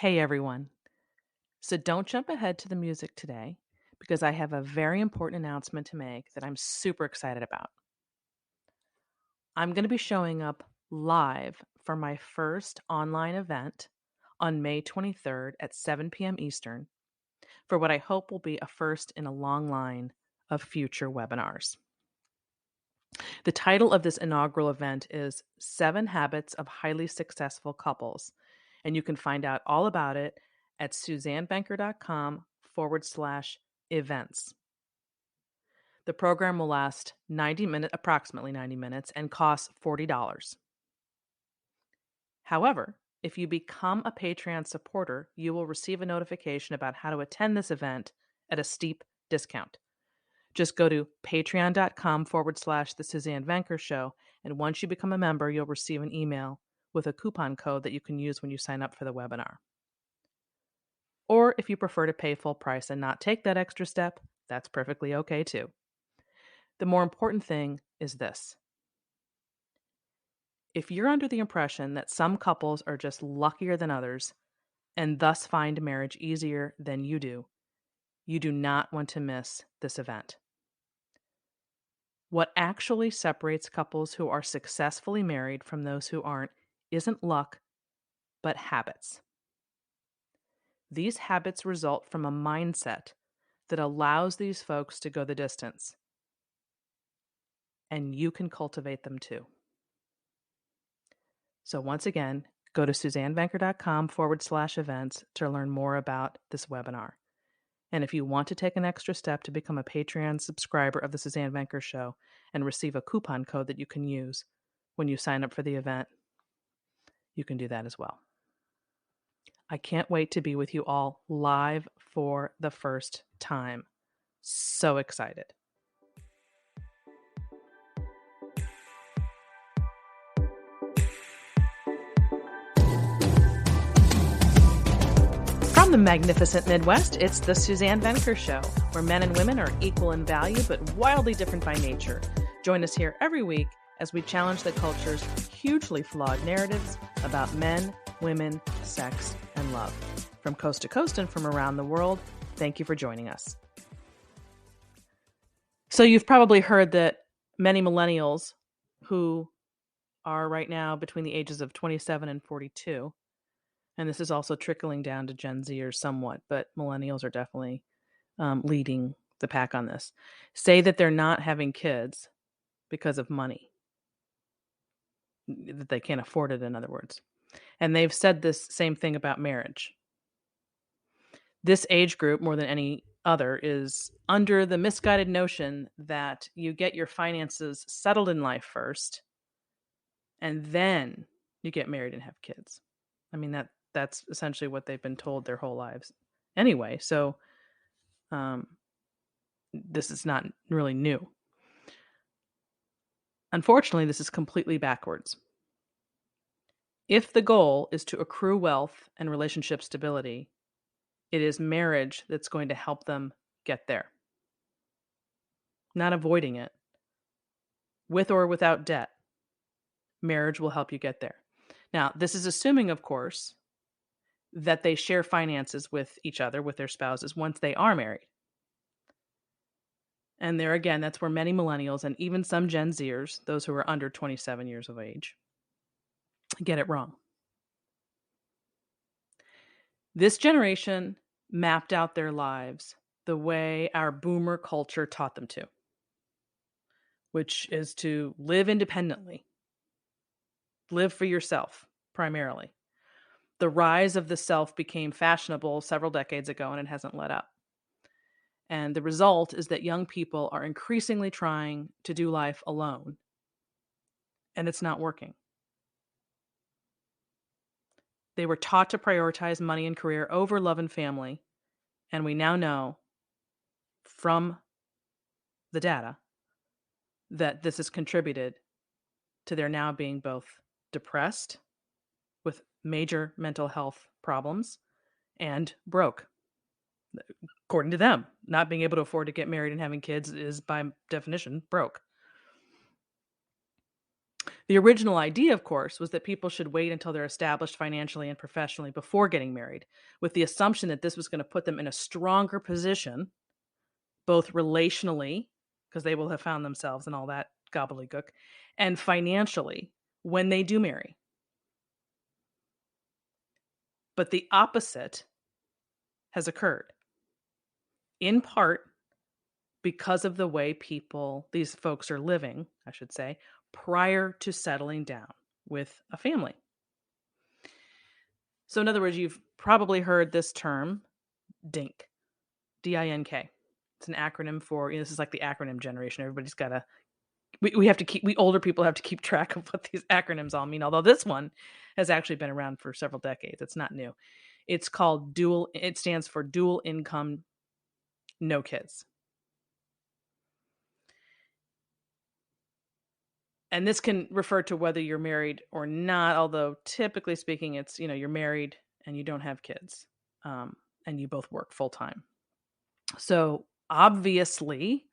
Hey everyone. So don't jump ahead to the music today because I have a very important announcement to make that I'm super excited about. I'm going to be showing up live for my first online event on May 23rd at 7 p.m. Eastern for what I hope will be a first in a long line of future webinars. The title of this inaugural event is 7 Habits of Highly Successful Couples, and you can find out all about it at suzannevenker.com/events. The program will last approximately 90 minutes, and costs $40. However, if you become a Patreon supporter, you will receive a notification about how to attend this event at a steep discount. Just go to patreon.com/The Suzanne Venker Show, and once you become a member, you'll receive an email with a coupon code that you can use when you sign up for the webinar. Or if you prefer to pay full price and not take that extra step, that's perfectly okay too. The more important thing is this. If you're under the impression that some couples are just luckier than others and thus find marriage easier than you do not want to miss this event. What actually separates couples who are successfully married from those who aren't isn't luck, but habits. These habits result from a mindset that allows these folks to go the distance. And you can cultivate them too. So once again, go to suzannevenker.com/events to learn more about this webinar. And if you want to take an extra step to become a Patreon subscriber of the Suzanne Venker Show and receive a coupon code that you can use when you sign up for the event, you can do that as well. I can't wait to be with you all live for the first time. So excited. From the magnificent Midwest, it's the Suzanne Venker Show, where men and women are equal in value but wildly different by nature. Join us here every week as we challenge the culture's hugely flawed narratives about men, women, sex, and love. From coast to coast and from around the world, thank you for joining us. So you've probably heard that many millennials who are right now between the ages of 27 and 42, and this is also trickling down to Gen Zers somewhat, but millennials are definitely leading the pack on this, say that they're not having kids because of money, that they can't afford it, in other words. And they've said this same thing about marriage. This age group, more than any other, is under the misguided notion that you get your finances settled in life first, and then you get married and have kids. I mean, that's essentially what they've been told their whole lives anyway. So this is not really new. Unfortunately, this is completely backwards. If the goal is to accrue wealth and relationship stability, it is marriage that's going to help them get there. Not avoiding it. With or without debt, marriage will help you get there. Now, this is assuming, of course, that they share finances with each other, with their spouses, once they are married. And there again, that's where many millennials and even some Gen Zers, those who are under 27 years of age, get it wrong. This generation mapped out their lives the way our boomer culture taught them to, which is to live independently, live for yourself, primarily. The rise of the self became fashionable several decades ago, and it hasn't let up. And the result is that young people are increasingly trying to do life alone, and it's not working. They were taught to prioritize money and career over love and family, and we now know from the data that this has contributed to their now being both depressed with major mental health problems and broke. According to them, not being able to afford to get married and having kids is by definition broke. The original idea, of course, was that people should wait until they're established financially and professionally before getting married, with the assumption that this was going to put them in a stronger position, both relationally, because they will have found themselves and all that gobbledygook, and financially when they do marry. But the opposite has occurred, in part because of the way these folks are living, I should say, prior to settling down with a family. So in other words, you've probably heard this term, DINK, D-I-N-K. It's an acronym for, this is like the acronym generation. Everybody's got to, we older people have to keep track of what these acronyms all mean. Although this one has actually been around for several decades. It's not new. It stands for dual income, no kids. And this can refer to whether you're married or not, although typically speaking, it's, you're married and you don't have kids, and you both work full time. So obviously,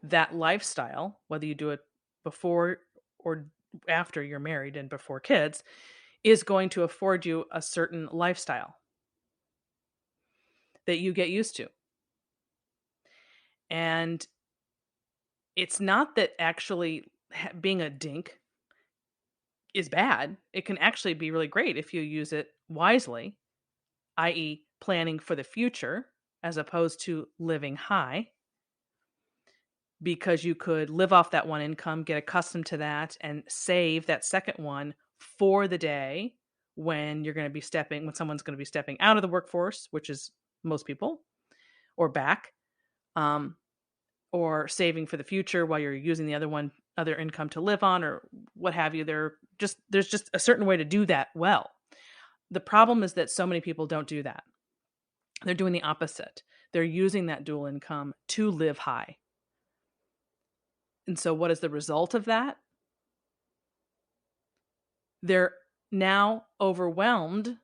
that lifestyle, whether you do it before or after you're married and before kids, is going to afford you a certain lifestyle that you get used to. And it's not that actually being a dink is bad. It can actually be really great if you use it wisely, i.e., planning for the future as opposed to living high, because you could live off that one income, get accustomed to that, and save that second one for the day when someone's going to be stepping out of the workforce, which is most people, or back, or saving for the future while you're using the other income to live on, or what have you. There's just a certain way to do that well. The problem is that so many people don't do that. They're doing the opposite. They're using that dual income to live high. And so what is the result of that? They're now overwhelmed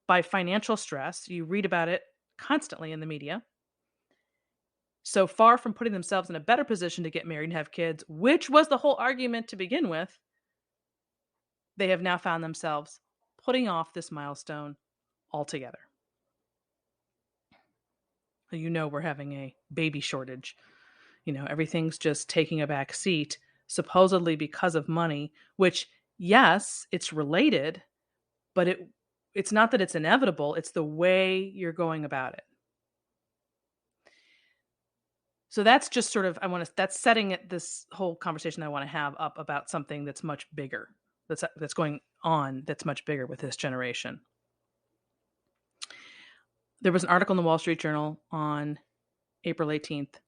by financial stress. You read about it constantly in the media. So far from putting themselves in a better position to get married and have kids, which was the whole argument to begin with, they have now found themselves putting off this milestone altogether. We're having a baby shortage. Everything's just taking a back seat, supposedly because of money, which, yes, it's related, but it's not that it's inevitable. It's the way you're going about it. So that's just sort of, that's setting it, this whole conversation I want to have up about something that's much bigger, that's going on, that's much bigger with this generation. There was an article in the Wall Street Journal on April 18th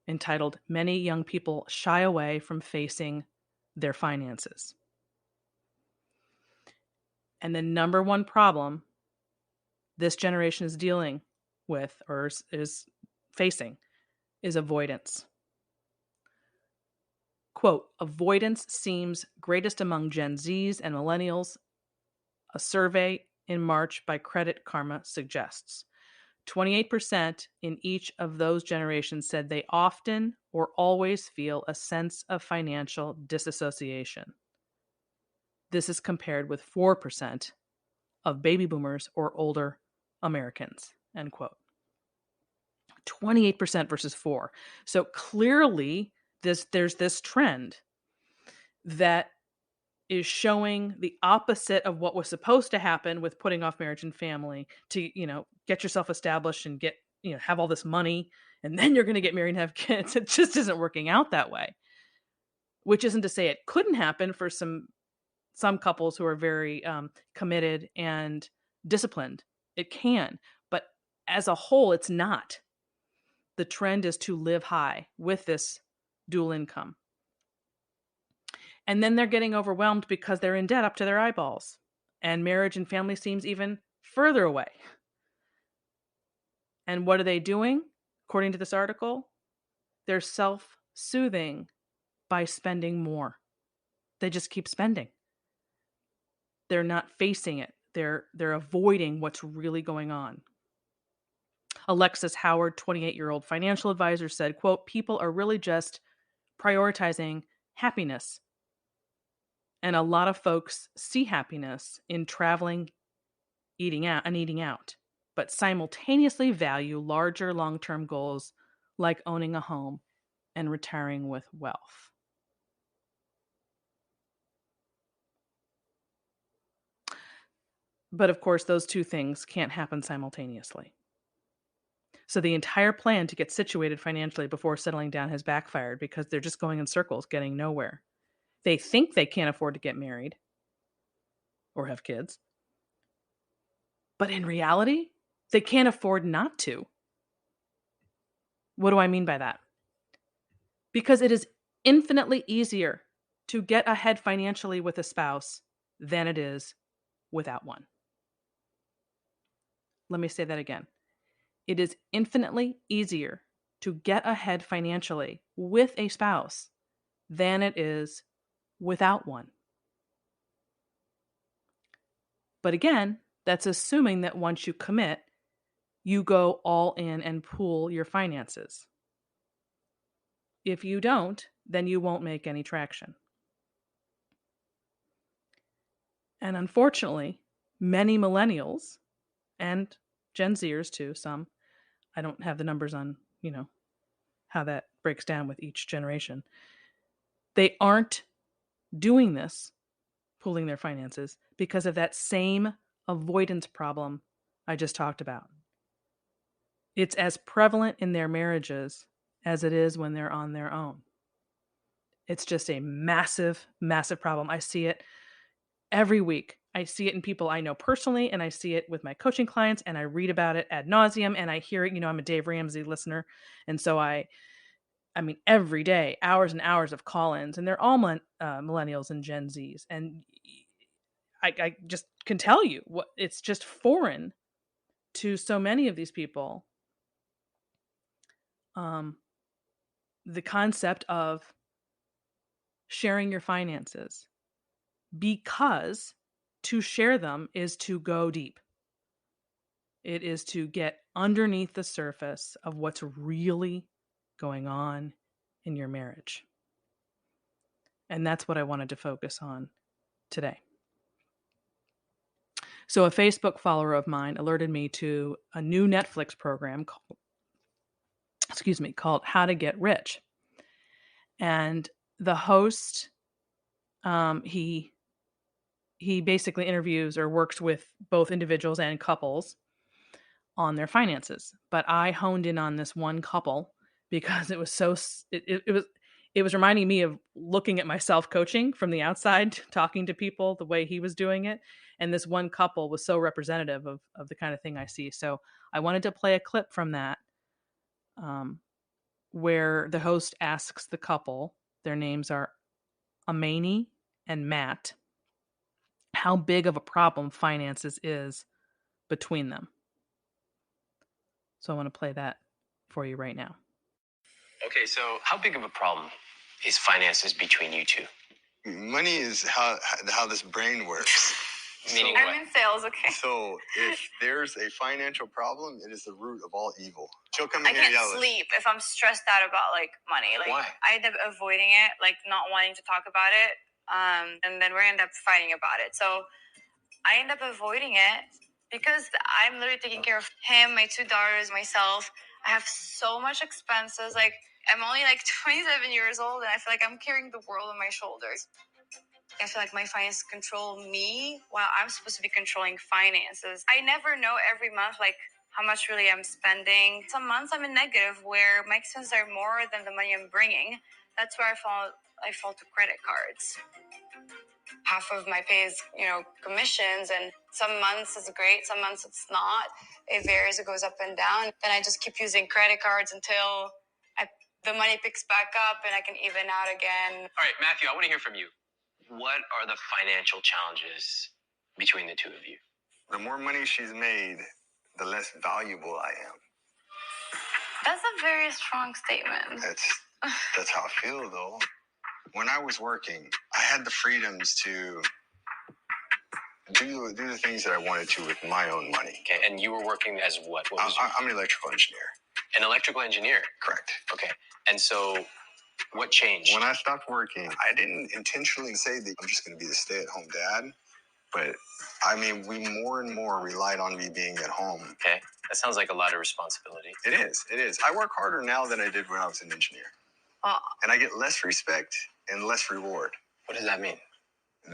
entitled, "Many Young People Shy Away from Facing Their Finances." And the number one problem this generation is dealing with, or is facing, is avoidance. Quote, "Avoidance seems greatest among Gen Zers and Millennials," a survey in March by Credit Karma suggests. 28% in each of those generations said they often or always feel a sense of financial disassociation. This is compared with 4% of baby boomers or older Americans, end quote. 28% versus 4%. So clearly there's this trend that is showing the opposite of what was supposed to happen with putting off marriage and family to, get yourself established and get, have all this money, and then you're going to get married and have kids. It just isn't working out that way, which isn't to say it couldn't happen for some couples who are very committed and disciplined. It can, but as a whole, it's not. The trend is to live high with this dual income. And then they're getting overwhelmed because they're in debt up to their eyeballs. And marriage and family seems even further away. And what are they doing? According to this article, they're self-soothing by spending more. They just keep spending. They're not facing it. They're avoiding what's really going on. Alexis Howard, 28-year-old financial advisor, said, quote, "People are really just prioritizing happiness And a lot of folks see happiness in traveling, eating out, but simultaneously value larger long-term goals like owning a home and retiring with wealth. But of course, those two things can't happen simultaneously. So the entire plan to get situated financially before settling down has backfired because they're just going in circles, getting nowhere. They think they can't afford to get married or have kids. But in reality, they can't afford not to. What do I mean by that? Because it is infinitely easier to get ahead financially with a spouse than it is without one. Let me say that again. It is infinitely easier to get ahead financially with a spouse than it is without one. But again, that's assuming that once you commit, you go all in and pool your finances. If you don't, then you won't make any traction. And unfortunately, many millennials and Gen Zers too, some, I don't have the numbers on, how that breaks down with each generation. They aren't doing this, pooling their finances, because of that same avoidance problem I just talked about. It's as prevalent in their marriages as it is when they're on their own. It's just a massive, massive problem. I see it every week. I see it in people I know personally, and I see it with my coaching clients, and I read about it ad nauseum, and I hear it. I'm a Dave Ramsey listener, and so I mean, every day, hours and hours of call-ins, and they're all millennials and Gen Zs, and I just can tell you what it's just foreign to so many of these people. The concept of sharing your finances, because to share them is to go deep. It is to get underneath the surface of what's really going on in your marriage. And that's what I wanted to focus on today. So a Facebook follower of mine alerted me to a new Netflix program called How to Get Rich. And the host, he basically interviews or works with both individuals and couples on their finances. But I honed in on this one couple because it was it was reminding me of looking at myself coaching from the outside, talking to people the way he was doing it. And this one couple was so representative of the kind of thing I see. So I wanted to play a clip from that, where the host asks the couple, their names are Amani and Matt, how big of a problem finances is between them. So I want to play that for you right now. Okay, so how big of a problem is finances between you two? Money is how this brain works. Meaning I'm what? in sales, okay. So if there's a financial problem, it is the root of all evil. She'll come in I here can't yelling. sleep if I'm stressed out about money. Why? I end up avoiding it, not wanting to talk about it, and then we end up fighting about it. So I end up avoiding it because I'm literally taking care of him, my two daughters, myself. I have so much expenses. I'm only 27 years old, and I feel like I'm carrying the world on my shoulders. I feel like my finances control me while I'm supposed to be controlling finances. I never know every month, how much really I'm spending. Some months I'm in negative where my expenses are more than the money I'm bringing. That's where I fall to credit cards. Half of my pay is, commissions, and some months it's great, some months it's not. It varies, it goes up and down. Then I just keep using credit cards until the money picks back up and I can even out again. All right, Matthew, I want to hear from you. What are the financial challenges between the two of you? The more money she's made, the less valuable I am. That's a very strong statement. That's how I feel, though. When I was working, I had the freedoms to do the things that I wanted to with my own money. Okay, and you were working as what? I'm an electrical engineer. An electrical engineer? Correct. Okay, and so What changed? When I stopped working, I didn't intentionally say that I'm just going to be the stay-at-home dad, but I mean, we more and more relied on me being at home. Okay, that sounds like a lot of responsibility. It is. It is. I work harder now than I did when I was an engineer. And I get less respect and less reward. What does that mean?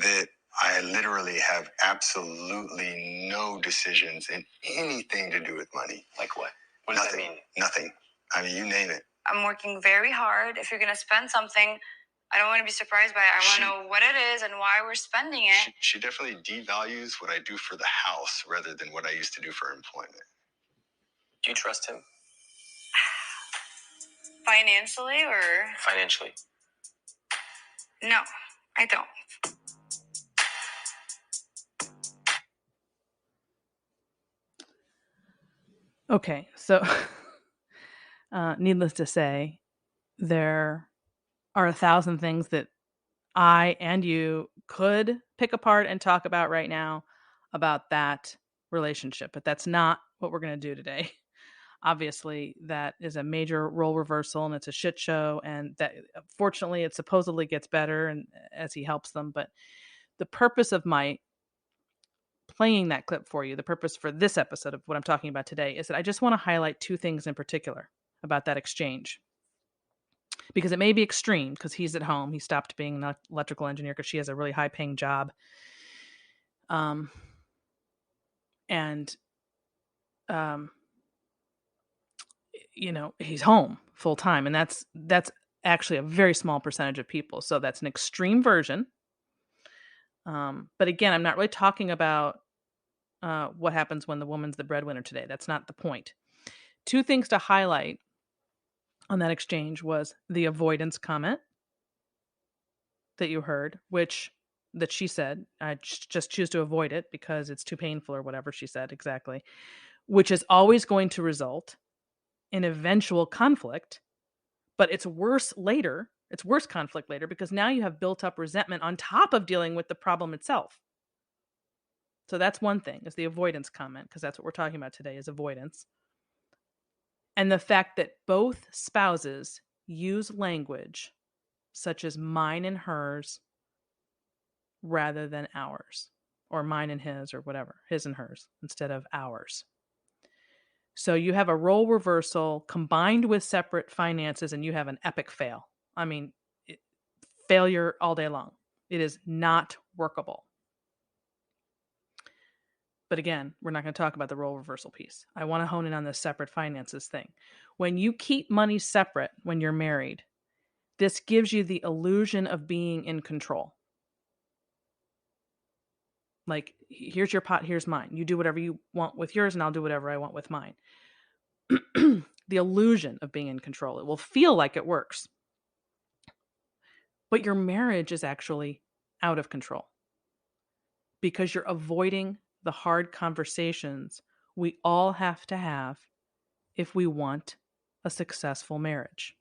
That I literally have absolutely no decisions in anything to do with money. Like what? What does that mean? Nothing. I mean, you name it. I'm working very hard. If you're going to spend something, I don't want to be surprised by it. I want to know what it is and why we're spending it. She definitely devalues what I do for the house rather than what I used to do for employment. Do you trust him? Financially or? Financially. No, I don't. Okay, so needless to say, there are 1,000 things that I and you could pick apart and talk about right now about that relationship, but that's not what we're going to do today. Obviously, that is a major role reversal and it's a shit show, and that fortunately it supposedly gets better and as he helps them. But the purpose of my playing that clip for you, the purpose for this episode of what I'm talking about today, is that I just want to highlight two things in particular about that exchange. Because it may be extreme because he's at home. He stopped being an electrical engineer because she has a really high paying job. He's home full time, and that's actually a very small percentage of people. So that's an extreme version. But again, I'm not really talking about what happens when the woman's the breadwinner today. That's not the point. Two things to highlight on that exchange was the avoidance comment that you heard, that she said, I just choose to avoid it because it's too painful or whatever she said exactly, which is always going to result in eventual conflict, but it's worse later. It's worse conflict later because now you have built up resentment on top of dealing with the problem itself. So that's one thing, is the avoidance comment, because that's what we're talking about today, is avoidance. And the fact that both spouses use language such as mine and hers rather than ours, or mine and his, or whatever, his and hers, instead of ours. So you have a role reversal combined with separate finances, and you have an epic fail. I mean, failure all day long. It is not workable. But again, we're not going to talk about the role reversal piece. I want to hone in on the separate finances thing. When you keep money separate when you're married, this gives you the illusion of being in control. Like, here's your pot, here's mine. You do whatever you want with yours, and I'll do whatever I want with mine. The illusion of being in control. It will feel like it works. But your marriage is actually out of control because you're avoiding the hard conversations we all have to have if we want a successful marriage.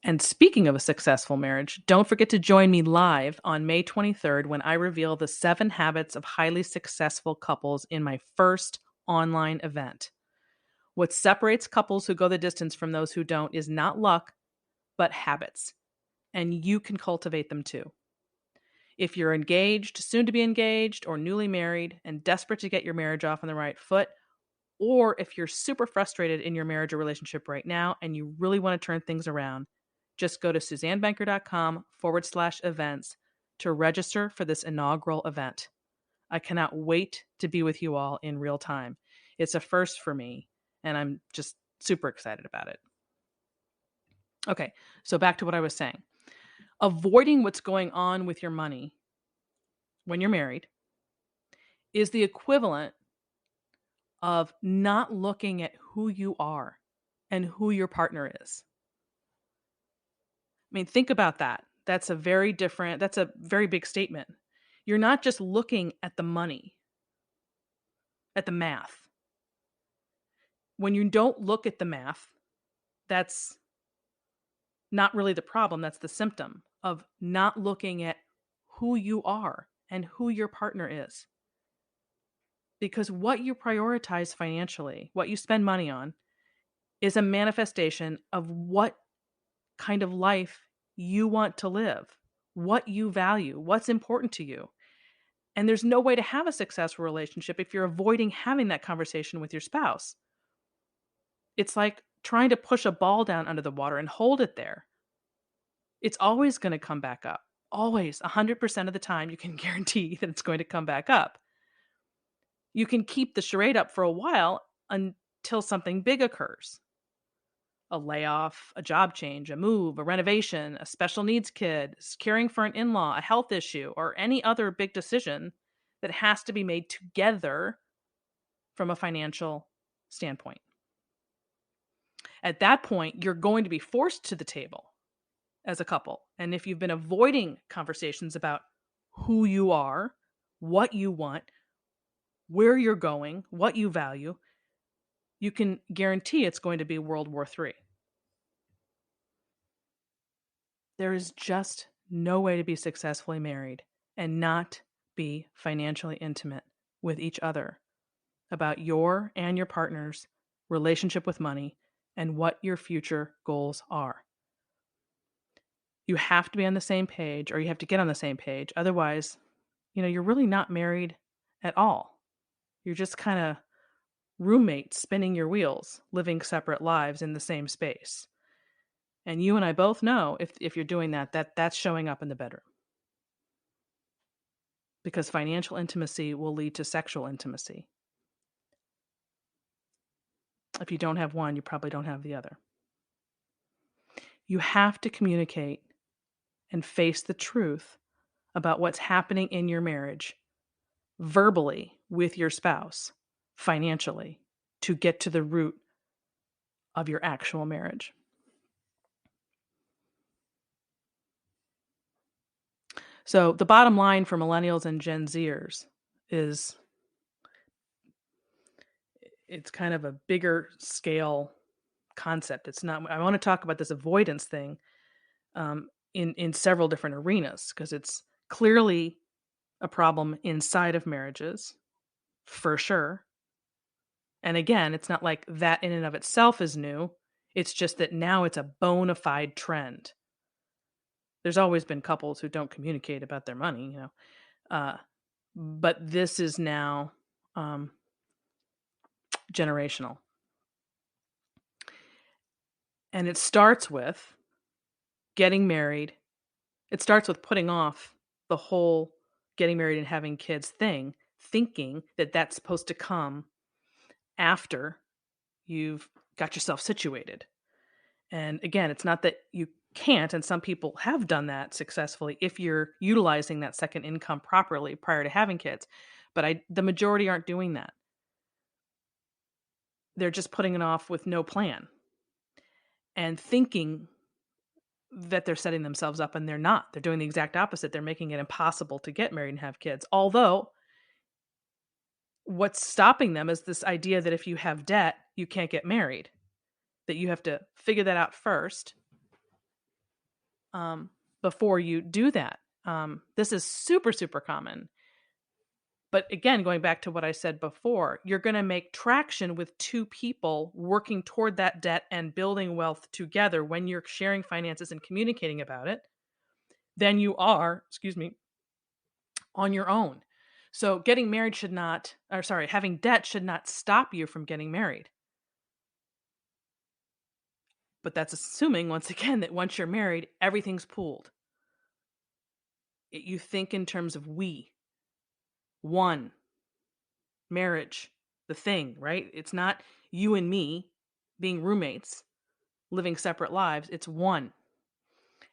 And speaking of a successful marriage, don't forget to join me live on May 23rd when I reveal the 7 habits of highly successful couples in my first online event. What separates couples who go the distance from those who don't is not luck, but habits. And you can cultivate them too. If you're engaged, soon to be engaged, or newly married and desperate to get your marriage off on the right foot, or if you're super frustrated in your marriage or relationship right now and you really want to turn things around, just go to SuzanneVenker.com/events to register for this inaugural event. I cannot wait to be with you all in real time. It's a first for me, and I'm just super excited about it. Okay, so back to what I was saying. Avoiding what's going on with your money when you're married is the equivalent of not looking at who you are and who your partner is. I mean, think about that. That's a very big statement. You're not just looking at the money, at the math. When you don't look at the math, that's not really the problem. That's the symptom of not looking at who you are and who your partner is. Because what you prioritize financially, what you spend money on, is a manifestation of what kind of life you want to live, what you value, what's important to you. And there's no way to have a successful relationship if you're avoiding having that conversation with your spouse. It's like trying to push a ball down under the water and hold it there. It's always going to come back up. Always, 100% of the time, you can guarantee that it's going to come back up. You can keep the charade up for a while until something big occurs. A layoff, a job change, a move, a renovation, a special needs kid, caring for an in-law, a health issue, or any other big decision that has to be made together from a financial standpoint. At that point, you're going to be forced to the table as a couple. And if you've been avoiding conversations about who you are, what you want, where you're going, what you value, you can guarantee it's going to be World War III. There is just no way to be successfully married and not be financially intimate with each other about your and your partner's relationship with money and what your future goals are. You have to be on the same page, or you have to get on the same page. Otherwise, you're really not married at all. You're just kind of roommates spinning your wheels, living separate lives in the same space. And you and I both know if you're doing that's showing up in the bedroom. Because financial intimacy will lead to sexual intimacy. If you don't have one, you probably don't have the other. You have to communicate and face the truth about what's happening in your marriage verbally with your spouse, financially, to get to the root of your actual marriage. So the bottom line for millennials and Gen Zers is it's kind of a bigger scale concept. It's not, I want to talk about this avoidance thing in several different arenas, because it's clearly a problem inside of marriages, for sure. And again, it's not like that in and of itself is new. It's just that now it's a bona fide trend. There's always been couples who don't communicate about their money, but this is now generational. And it starts with getting married. It starts with putting off the whole getting married and having kids thing, thinking that that's supposed to come after you've got yourself situated. And again, it's not that you can't, and some people have done that successfully if you're utilizing that second income properly prior to having kids. But the majority aren't doing that. They're just putting it off with no plan and thinking that they're setting themselves up, and they're not. They're doing the exact opposite. They're making it impossible to get married and have kids. Although what's stopping them is this idea that if you have debt, you can't get married, that you have to figure that out first before you do that. This is super, super common. But again, going back to what I said before, you're going to make traction with two people working toward that debt and building wealth together when you're sharing finances and communicating about it, than you are, on your own. So having debt should not stop you from getting married. But that's assuming, once again, that once you're married, everything's pooled. You think in terms of we, one, marriage, the thing, right? It's not you and me being roommates, living separate lives. It's one.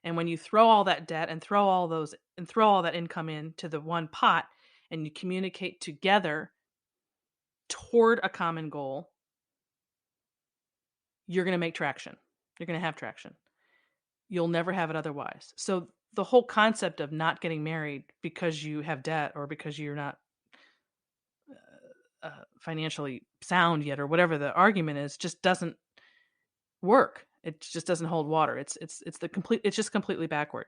And when you throw all that debt and throw all that income into the one pot, and you communicate together toward a common goal, you're going to make traction. You're going to have traction. You'll never have it otherwise. So the whole concept of not getting married because you have debt or because you're not financially sound yet, or whatever the argument is, just doesn't work. It just doesn't hold water. It's just completely backward.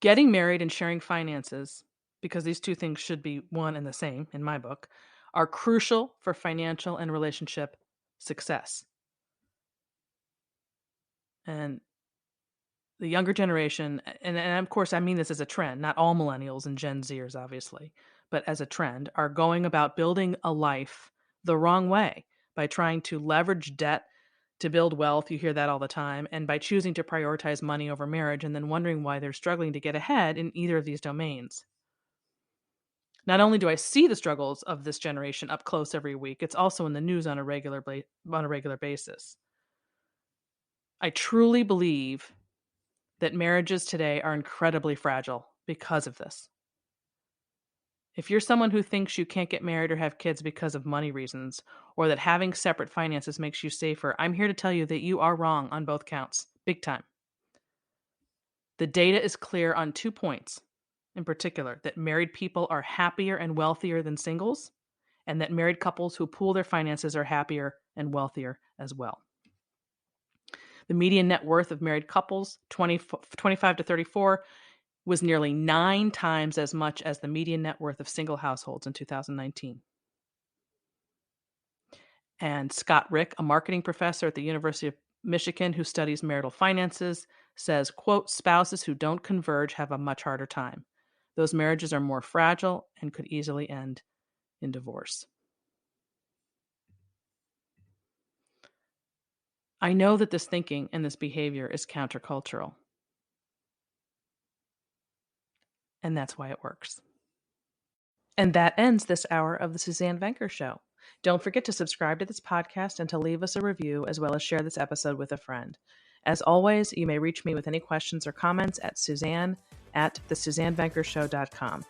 Getting married and sharing finances, because these two things should be one and the same in my book, are crucial for financial and relationship success. And the younger generation, and of course I mean this as a trend, not all millennials and Gen Zers, obviously, but as a trend, are going about building a life the wrong way by trying to leverage debt to build wealth. You hear that all the time. And by choosing to prioritize money over marriage and then wondering why they're struggling to get ahead in either of these domains. Not only do I see the struggles of this generation up close every week, it's also in the news on a regular basis. I truly believe that marriages today are incredibly fragile because of this. If you're someone who thinks you can't get married or have kids because of money reasons, or that having separate finances makes you safer, I'm here to tell you that you are wrong on both counts, big time. The data is clear on 2 points, in particular, that married people are happier and wealthier than singles, and that married couples who pool their finances are happier and wealthier as well. The median net worth of married couples, 25 to 34, was nearly 9 times as much as the median net worth of single households in 2019. And Scott Rick, a marketing professor at the University of Michigan who studies marital finances, says, quote, spouses who don't converge have a much harder time. Those marriages are more fragile and could easily end in divorce. I know that this thinking and this behavior is countercultural. And that's why it works. And that ends this hour of the Suzanne Venker Show. Don't forget to subscribe to this podcast and to leave us a review, as well as share this episode with a friend. As always, you may reach me with any questions or comments at Suzanne@thesuzannevenkershow.com.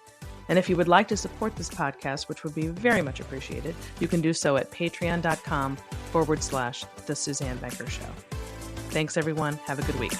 And if you would like to support this podcast, which would be very much appreciated, you can do so at patreon.com/The Suzanne Venker Show. Thanks, everyone. Have a good week.